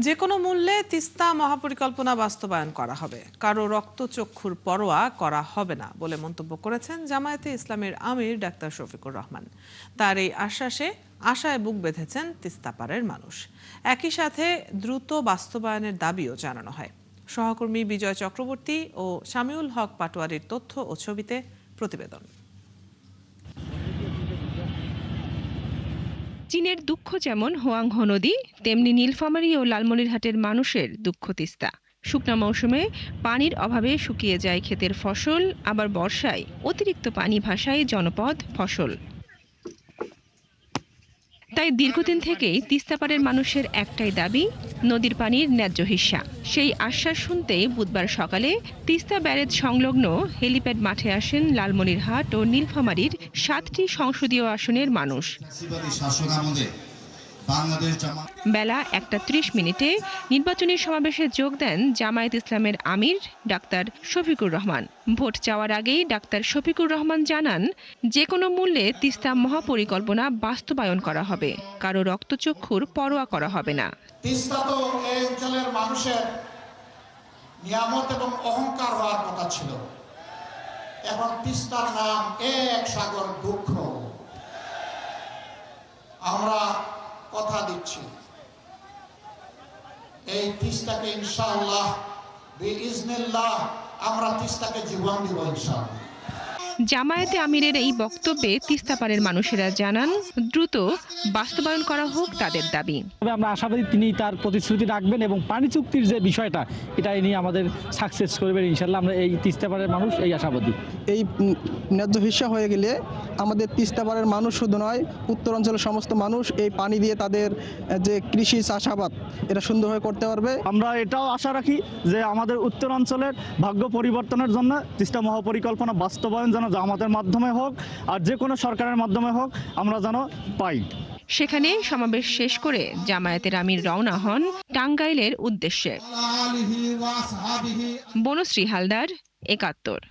যে কোনো মূল্যে তিস্তা মহাপরিকল্পনা বাস্তবায়ন করা হবে, কারো রক্তচক্ষুর পরোয়া করা হবে না বলে মন্তব্য করেছেন জামায়াতে ইসলামের আমির ডাক্তার শফিকুর রহমান। তার এই আশায় বুক বেঁধেছেন তিস্তাপাড়ের মানুষ। একই সাথে দ্রুত বাস্তবায়নের দাবিও জানানো হয়। সহকর্মী বিজয় চক্রবর্তী ও শামিউল হক পাটোয়ারির তথ্য ও ছবিতে প্রতিবেদন। চীনের দুঃখ যেমন হোয়াংহো নদী, তেমনি নীলফামারী ও লালমনিরহাটের মানুষের দুঃখ তিস্তা। শুকনা মৌসুমে পানির অভাবে শুকিয়ে যায় ক্ষেতের ফসল, আবার বর্ষায় অতিরিক্ত পানি ভাসায় জনপদ, ফসল। তাই দীর্ঘদিন থেকেই তিস্তাপাড়ের মানুষের একটাই দাবি, নদীর পানির ন্যায্য হিস্যা। সেই আশ্বাস শুনতেই বুধবার সকালে তিস্তা ব্যারেজ সংলগ্ন হেলিপ্যাড মাঠে আসেন লালমনিরহাট ও নীলফামারীর 7টি সংসদীয় আসনের মানুষ। বেলা 1:30 নির্বাচনী সমাবেশে যোগ দেন জামায়াত ইসলামের আমির ডাক্তার শফিকুর রহমান। ভোট চাওয়ার আগেই ডাক্তার শফিকুর রহমান জানান, যে কোনো মূল্যে তিস্তা মহাপরিকল্পনা বাস্তবায়ন করা হবে, কারো রক্তচক্ষুর পরোয়া করা হবে না। তিস্তা তো এই অঞ্চলের মানুষের নিয়ামত এবং অহংকার হওয়ার কথা ছিল। এখন তিস্তার নাম এক সাগর দুঃখ। আমরা কথা দিচ্ছি, এই তিস্তাকে ইনশাআল্লাহ বিইজনিল্লাহ আমরা তিস্তাকে জীবন দিব ইনশাআল্লাহ। জামায়াতে আমিরের এই বক্তব্যে তিস্তাপাড়ের মানুষেরা জানান, দ্রুত বাস্তবায়ন করা হোক তাদের দাবি। আমরা আশাবাদী তিনি তার প্রতিশ্রুতি রাখবেন এবং পানি চুক্তির যে বিষয়টা, এটা নিয়ে আমাদের সাকসেস করবেন ইনশাল্লাহ। আমরা এই তিস্তাপাড়ের মানুষ এই আশাবাদী। এই ন্যায্য হিস্যা হয়ে গেলে আমাদের তিস্তাপাড়ের মানুষ শুধু নয়, উত্তরাঞ্চলের সমস্ত মানুষ এই পানি দিয়ে তাদের যে কৃষি চাষাবাদ এটা সুন্দরভাবে করতে পারবে। আমরা এটাও আশা রাখি যে আমাদের উত্তরাঞ্চলের ভাগ্য পরিবর্তনের জন্য তিস্তা মহাপরিকল্পনা বাস্তবায়ন যেন জামাতের মাধ্যমে হোক আর যে কোনো সরকারের মাধ্যমে হোক, আমরা যেন পাই। সেখানে সমাবেশ শেষ করে জামায়াতের আমির রওনা হন টাঙ্গাইলের উদ্দেশ্যে। বনশ্রী হালদার, ৭১।